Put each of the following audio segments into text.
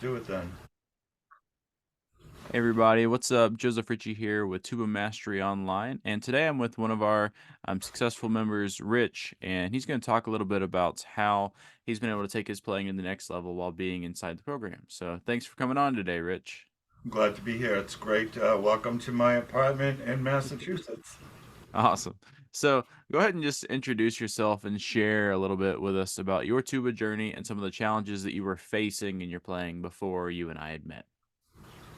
Do it then. Hey everybody, what's up? Joseph Ritchie here with Tuba Mastery Online, and today I'm with one of our successful members, Rich, and he's going to talk a little bit about how he's been able to take his playing to the next level while being inside the program. So thanks for coming on today, Rich. I'm glad to be here. It's great. Welcome to my apartment in Massachusetts. Awesome. So go ahead and just introduce yourself and share a little bit with us about your tuba journey and some of the challenges that you were facing in your playing before you and I had met.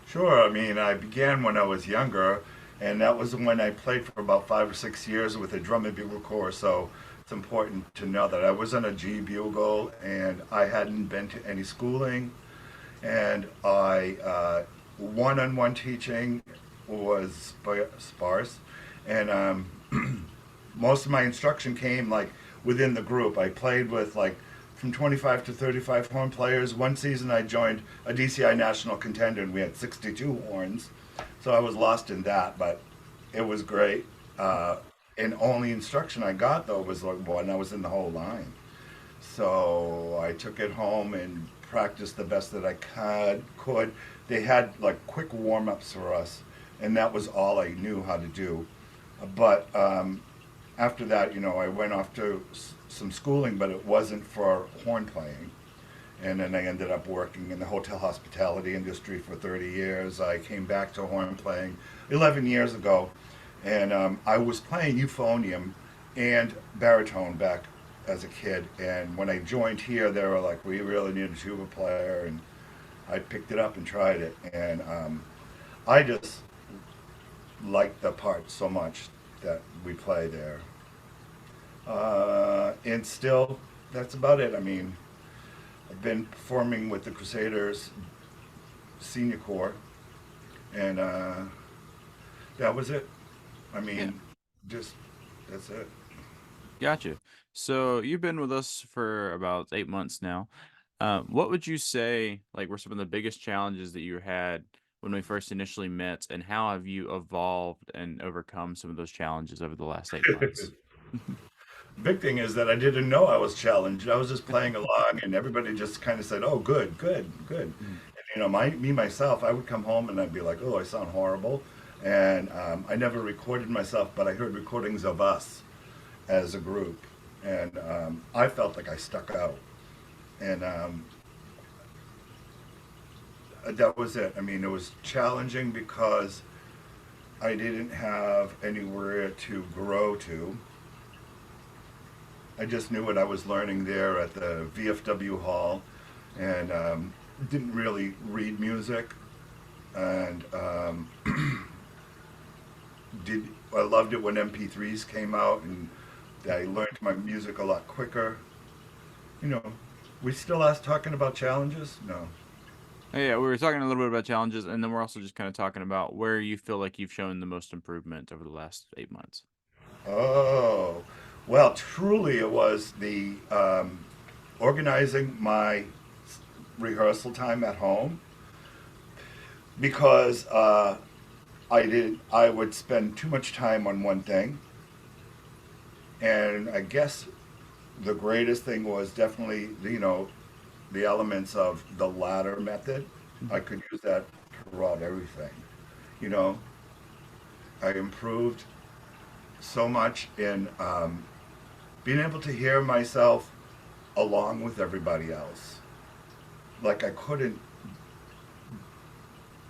Sure. I mean, I began when I was younger, and that was when I played for about 5 or 6 years with a drum and bugle corps. So it's important to know that I was on a G bugle, and I hadn't been to any schooling, and I one-on-one teaching was sparse, and most of my instruction came like within the group. I played with like from 25 to 35 horn players. One season I joined a DCI national contender and we had 62 horns. So I was lost in that, but it was great. And only instruction I got though was like when I was in the whole line. So I took it home and practiced the best that I could. They had like quick warm ups for us, and that was all I knew how to do. But after that, I went off to some schooling, but it wasn't for horn playing. And then I ended up working in the hotel hospitality industry for 30 years. I came back to horn playing 11 years ago, and I was playing euphonium and baritone back as a kid. And when I joined here, they were like, "We really need a tuba player," and I picked it up and tried it, and I just liked the part so much that we play there. And still, that's about it. I mean, I've been performing with the Crusaders Senior Corps, and that was it. I Yeah. mean, just that's it. Gotcha. So you've been with us for about 8 months now. What would you say, like, were some of the biggest challenges that you had when we first initially met, and how have you evolved and overcome some of those challenges over the last 8 months? Big thing is that I didn't know I was challenged. I was just playing along, and everybody just kind of said, "Oh, good, good, good." Mhm. And me myself, I would come home and I'd be like, "Oh, I sound horrible," and I never recorded myself, but I heard recordings of us as a group, and I felt like I stuck out, and that was it. I mean, it was challenging because I didn't have anywhere to grow to. I just knew what I was learning there at the VFW hall, and didn't really read music, and did I loved it when MP3s came out, and I learned my music a lot quicker. You know, we still ask talking about challenges? No. Yeah, we were talking a little bit about challenges, and then we're also just kind of talking about where you feel like you've shown the most improvement over the last 8 months. Oh, well, truly, it was the organizing my rehearsal time at home because I would spend too much time on one thing, and I guess the greatest thing was definitely the elements of the ladder method. I Mhm. could use that throughout everything. You know, I improved so much in being able to hear myself along with everybody else. Like I couldn't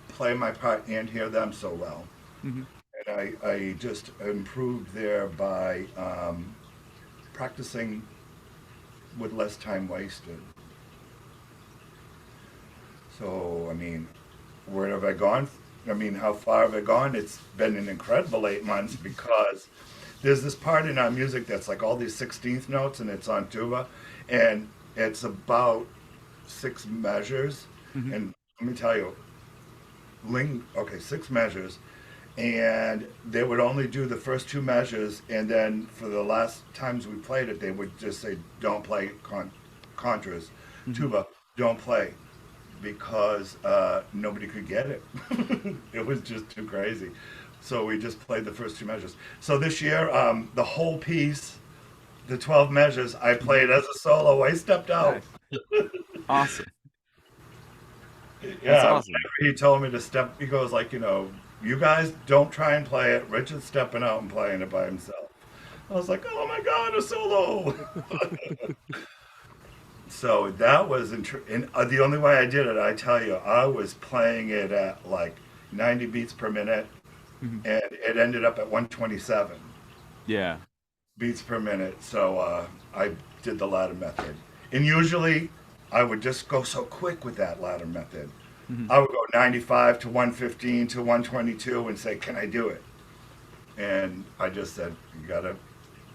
play my part and hear them so well. Mhm. And I just improved there by practicing with less time wasted. So, I mean, where have I gone? I mean, how far have I gone? It's been an incredible 8 months because there's this part in our music that's like all these 16th notes and it's on tuba and it's about 6 measures. Mhm. And let me tell you, okay, 6 measures. And they would only do the first 2 measures. And then for the last times we played it, they would just say, don't play contras. Mhm. Tuba, don't play because nobody could get it. It was just too crazy. So we just played the first 2 measures. So this year, the whole piece, the 12 measures, I Mhm. played as a solo. I stepped out. Nice. Awesome. That's Yeah, whenever awesome. he told me to step, he goes like, you guys don't try and play it. Rich is stepping out and playing it by himself. I was like, oh my God, a solo. So that was, and the only way I did it, I tell you, I was playing it at like 90 beats per minute, Mhm. and it ended up at 127 Yeah. beats per minute. So I did the ladder method. And usually I would just go so quick with that ladder method. Mhm. I would go 95 to 115 to 122 and say, can I do it? And I just said, you gotta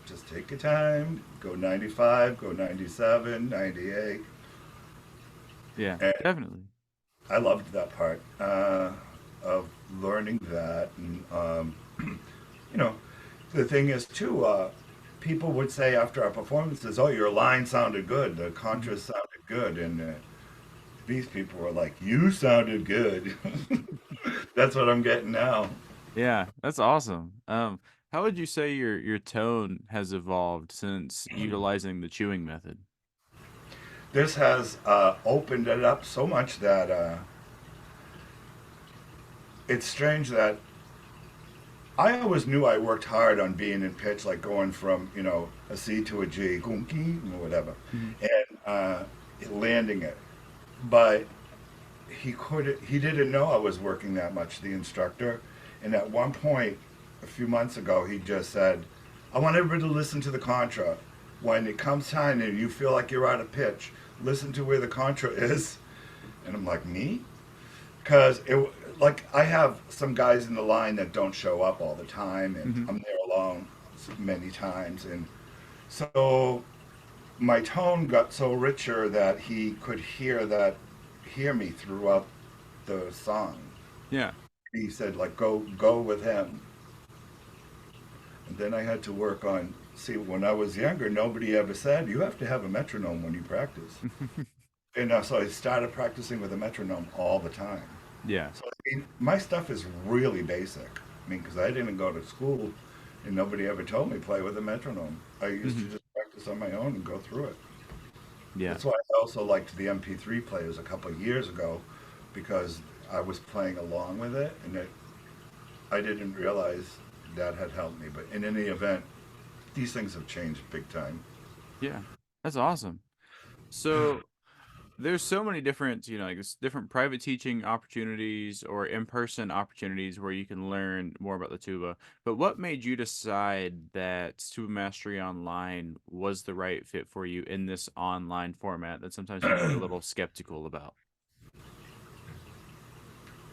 just take your time, go 95, go 97, 98. Yeah, And definitely. I loved that part of learning that. And, you know, the thing is, too, people would say after our performances, oh, your line sounded good, the Mhm. contra sounded good. And these people were like, you sounded good. That's what I'm getting now. Yeah, that's awesome. How would you say your tone has evolved since utilizing the chewing method? This has opened it up so much that it's strange that I always knew I worked hard on being in pitch, like going from a C to a G, gunky or whatever, Mhm. and landing it. But he didn't know I was working that much, the instructor. And at one point, a few months ago, he just said, "I want everybody to listen to the contra. When it comes time and you feel like you're out of pitch, listen to where the contra is." And I'm like, me? Because like I have some guys in the line that don't show up all the time, and Mhm. I'm there alone many times, and so my tone got so richer that he could hear me throughout the song. Yeah. He said like go with him, and then I had to work on. See, when I was younger, nobody ever said you have to have a metronome when you practice, and so I started practicing with a metronome all the time. Yeah. So I mean, my stuff is really basic. I mean, because I didn't go to school, and nobody ever told me play with a metronome. I used to Mhm. just practice on my own and go through it. Yeah. That's why I also liked the MP3 players a couple of years ago, because I was playing along with it, and I didn't realize that had helped me. But in any event, these things have changed big time. Yeah. That's awesome. So there's so many different, like different private teaching opportunities or in-person opportunities where you can learn more about the tuba. But what made you decide that Tuba Mastery Online was the right fit for you in this online format that sometimes people are a little skeptical about?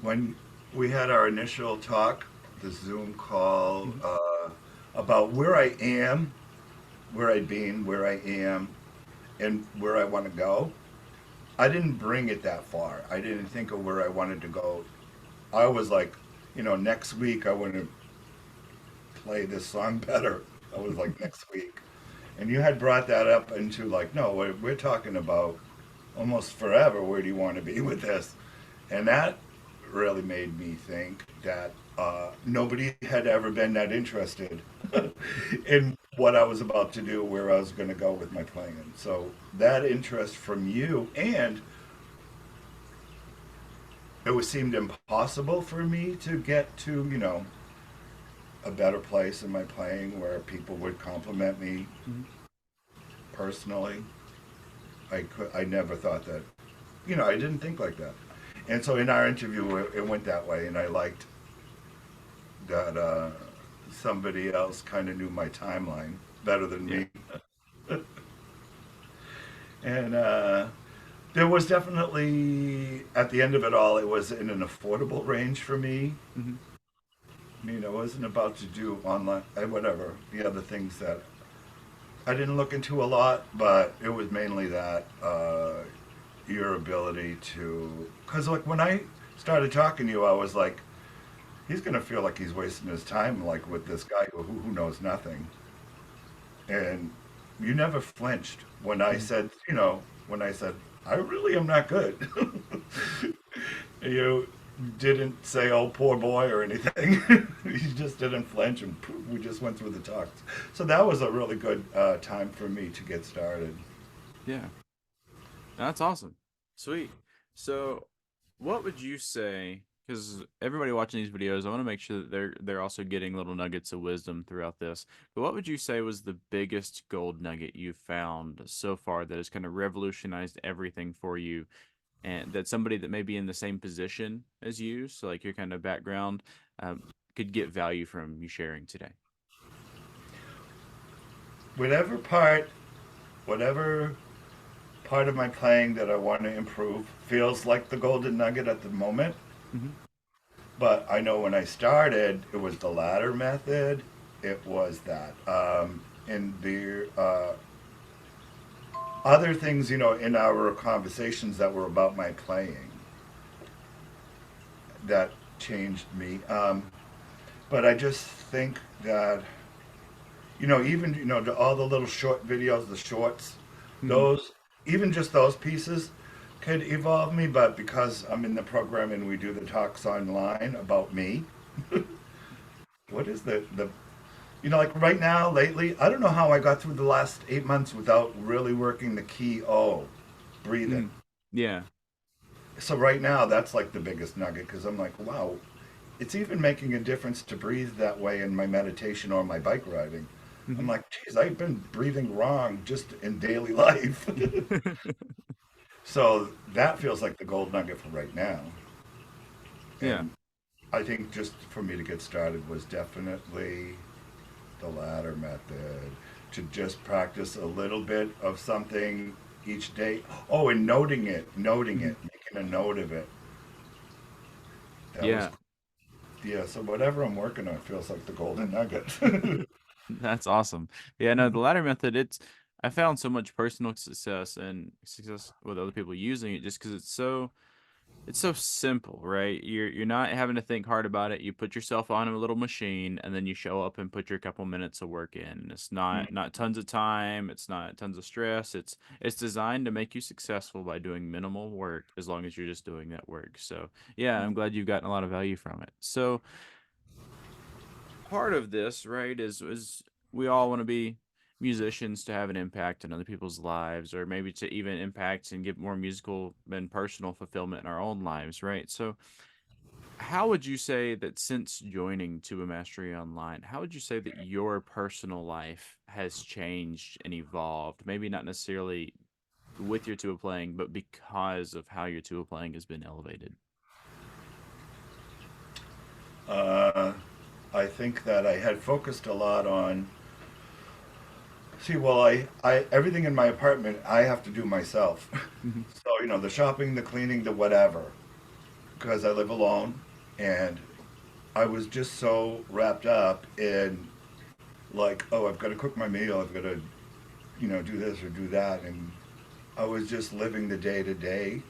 When we had our initial talk, the Zoom call, Mhm. about where I am, where I've been, where I am, and where I want to go, I didn't bring it that far. I didn't think of where I wanted to go. I was like, next week I want to play this song better. I was like, next week. And you had brought that up into like, no, we're talking about almost forever. Where do you want to be with this? And that really made me think that nobody had ever been that interested in what I was about to do, where I was going to go with my playing. So that interest from you, and it was seemed impossible for me to get to, a better place in my playing where people would compliment me Mhm. personally. I never thought that, I didn't think like that. And so in our interview, it went that way, and I liked that somebody else kind of knew my timeline better than Yeah. me. And there was definitely, at the end of it all, it was in an affordable range for me. Mhm. I mean, I wasn't about to do online, whatever, the other things that I didn't look into a lot, but it was mainly that your ability to, because like when I started talking to you, I was like, he's gonna feel like he's wasting his time, like with this guy who knows nothing. And you never flinched when I Mhm. said, when I said I really am not good. You didn't say, "Oh, poor boy" or anything. You just didn't flinch, and poof, we just went through the talks. So that was a really good time for me to get started. Yeah. That's awesome. Sweet. So What would you say? Because everybody watching these videos, I want to make sure that they're also getting little nuggets of wisdom throughout this. But what would you say was the biggest gold nugget you found so far that has kind of revolutionized everything for you, and that somebody that may be in the same position as you, so like your kind of background, um, could get value from you sharing today? Whatever part, whatever part of my playing that I want to improve feels like the golden nugget at the moment. Mm-hmm. But I know when I started, it was the ladder method. It was that. And the other things, in our conversations that were about my playing, that changed me. But I just think that, even, all the little short videos, the shorts, Mm-hmm. those, even just those pieces could evolve me. But because I'm in the program and we do the talks online about me, what is like right now, lately, I don't know how I got through the last 8 months without really working the key O, breathing. Mm-hmm. Yeah. So right now, that's like the biggest nugget because I'm like, wow, it's even making a difference to breathe that way in my meditation or my bike riding. I'm Mm-hmm. like, geez, I've been breathing wrong just in daily life. So that feels like the gold nugget for right now. Yeah. And I think just for me to get started was definitely the latter method, to just practice a little bit of something each day. Oh, and noting Mm-hmm. it, making a note of it. That was Yeah. cool. Yeah. So whatever I'm working on feels like the golden nugget. That's awesome. Yeah, no, the latter method, I found so much personal success and success with other people using it just because it's so simple, right? You're not having to think hard about it. You put yourself on a little machine and then you show up and put your couple minutes of work in. And it's not tons of time, it's not tons of stress. It's designed to make you successful by doing minimal work as long as you're just doing that work. So, yeah, I'm glad you've gotten a lot of value from it. So, part of this, right, is we all want to be musicians to have an impact in other people's lives, or maybe to even impact and get more musical and personal fulfillment in our own lives, right? So, how would you say that since joining Tuba Mastery Online, how would you say that your personal life has changed and evolved? Maybe not necessarily with your tuba playing, but because of how your tuba playing has been elevated. uh, I think that I had focused a lot on. See, well, I everything in my apartment I have to do myself. Hmm. So the shopping, the cleaning, the whatever, because I live alone, and I was just so wrapped up in like, oh, I've got to cook my meal, I've got to, do this or do that, and I was just living the day to day,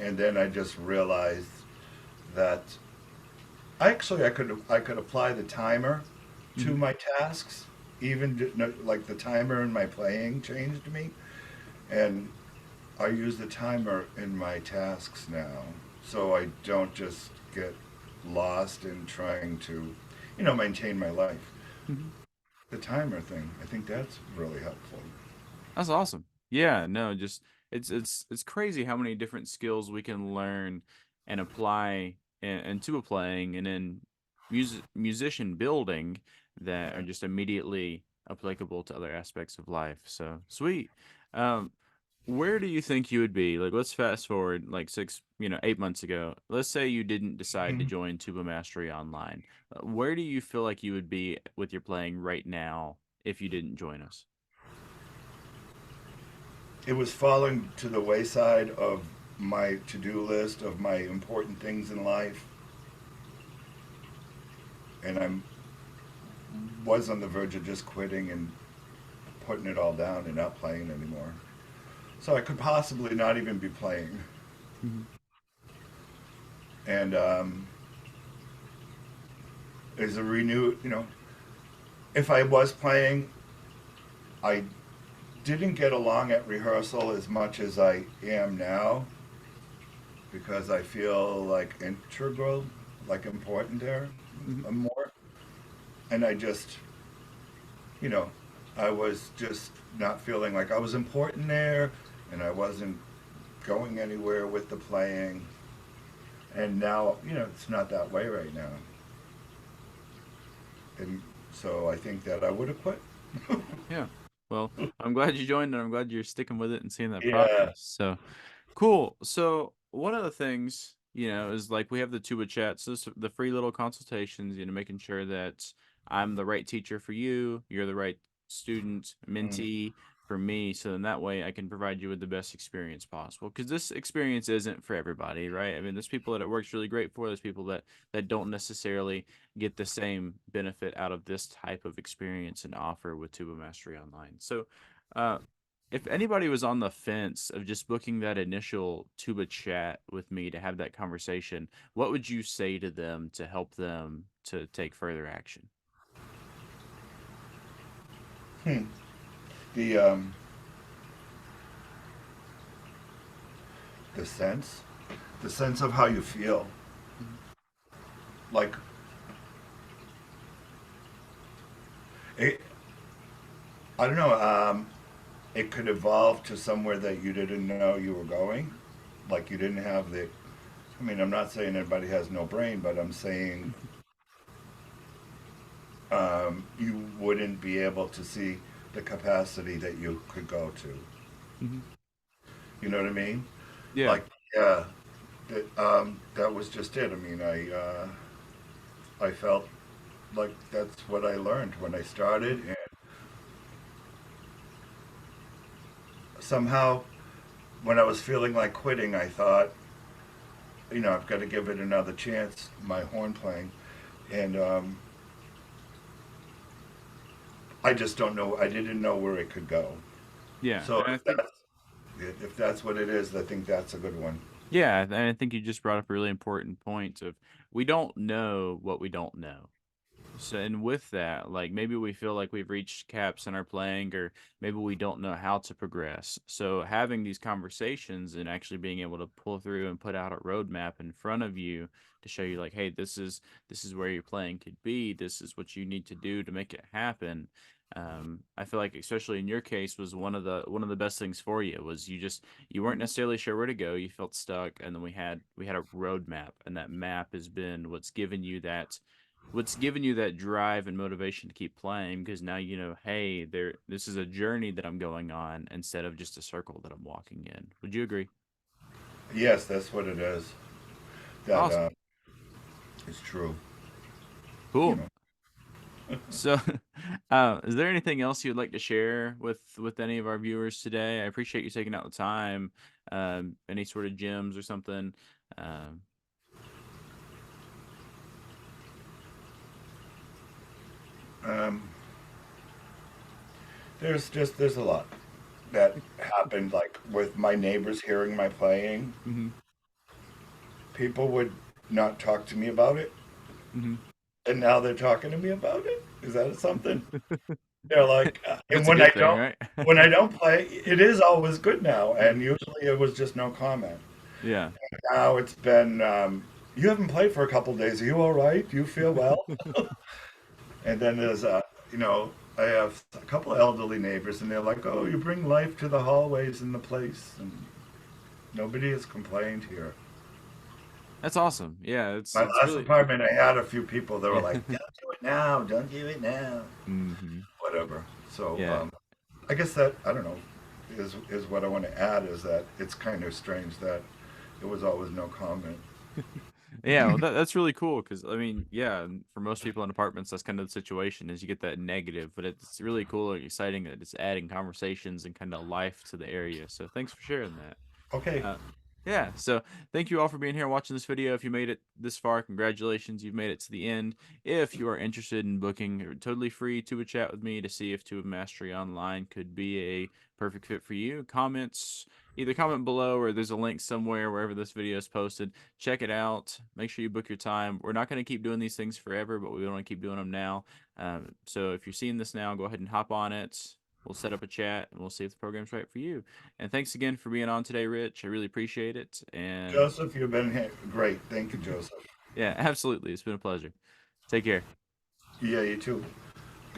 and then I just realized that I could apply the timer to Hmm. my tasks, even like the timer in my playing changed me, and I use the timer in my tasks now, so I don't just get lost in trying to, maintain my life. Hmm. The timer thing, I think that's really helpful. That's awesome. Yeah, no, just it's crazy how many different skills we can learn and apply in tuba playing and in musician building that are Yeah. just immediately applicable to other aspects of life. So sweet. Um, where do you think you would be? Like, let's fast forward like 8 months ago. Let's say you didn't decide to Mhm. join Tuba Mastery Online. Where do you feel like you would be with your playing right now if you didn't join us? It was falling to the wayside of my to-do list of my important things in life, and I was on the verge of just quitting and putting it all down and not playing anymore. So I could possibly not even be playing. Mhm. And is a renewed, if I was playing, I didn't get along at rehearsal as much as I am now because I feel like integral, like important there Mhm. more. And I just, you know, I was just not feeling like I was important there and I wasn't going anywhere with the playing. And now, it's not that way right now. And so I think that I would have quit. Yeah. Well, I'm glad you joined, and I'm glad you're sticking with it and seeing that Yeah. progress. So cool. So one of the things, is like we have the Tuba chat, so the free little consultations, making sure that I'm the right teacher for you, you're the right student, Mm. mentee for me, so in that way I can provide you with the best experience possible. Because this experience isn't for everybody, right? I mean, there's people that it works really great for, there's people that don't necessarily get the same benefit out of this type of experience and offer with Tuba Mastery Online. So, uh, if anybody was on the fence of just booking that initial Tuba chat with me to have that conversation, what would you say to them to help them to take further action? Hmm. The sense, the sense of how you feel. Mhm. Like it, I don't know. It could evolve to somewhere that you didn't know you were going. Like you didn't have the. I mean, I'm not saying everybody has no brain, but I'm saying you wouldn't be able to see the capacity that you could go to. Mhm. You know what I mean? Yeah. Like, yeah, that was just it. I mean, I felt like that's what I learned when I started, and somehow when I was feeling like quitting, I thought, I've got to give it another chance. My horn playing, and I just don't know. I didn't know where it could go. Yeah. So And I think if that's what it is, I think that's a good one. yeah, and I think you just brought up a really important point of we don't know what we don't know. So, and with that, like maybe we feel like we've reached caps in our playing, or maybe we don't know how to progress. So, having these conversations and actually being able to pull through and put out a roadmap in front of you to show you, like, hey, this is where your playing could be. This is what you need to do to make it happen. I feel like, especially in your case, was one of the best things for you was you weren't necessarily sure where to go. You felt stuck, and then we had a roadmap, and that map has been what's given you that drive and motivation to keep playing because now you know, hey, this is a journey that I'm going on instead of just a circle that I'm walking in. Would you agree? Yes, that's what it is. That Awesome. is true. You Cool. know. So, is there anything else you'd like to share with any of our viewers today? I appreciate you taking out the time. Any sort of gems or something. Um, Um, there's a lot that happened, like with my neighbors hearing my playing. mhm, People would not talk to me about it, mhm. and now they're talking to me about it. Is that something? They're like, and That's a good thing, right? when I don't play, it is always good now, and Mhm. usually it was just no comment. Yeah. Now it's been, you haven't played for a couple days. Are you all right? Do you feel well? And then there's I have a couple of elderly neighbors, and they're like, "Oh, you bring life to the hallways in the place," and nobody has complained here. That's awesome. Yeah, it's My it's last really apartment, I had a few people that were yeah. like, "Don't do it now, don't do it now," hmm whatever. So Yeah. I guess that I don't know is what I want to add is that it's kind of strange that it was always no comment. Yeah, well, that's really cool because I mean, yeah, for most people in apartments, that's kind of the situation is you get that negative, but it's really cool and exciting that it's adding conversations and kind of life to the area. So thanks for sharing that. Okay, Uh, yeah, so thank you all for being here watching this video. If you made it this far, congratulations, you've made it to the end. If you are interested in booking a totally free Tuba chat with me to see if Tuba Mastery Online could be a perfect fit for you, either comment below or there's a link somewhere wherever this video is posted. Check it out. Make sure you book your time. We're not going to keep doing these things forever, but we want to keep doing them now. So if you're seeing this now, go ahead and hop on it. We'll set up a chat and we'll see if the program's right for you. And thanks again for being on today, Rich. I really appreciate it. And Joseph, you've been great. Thank you, Joseph. yeah, absolutely. It's been a pleasure. Take care. Yeah, you too.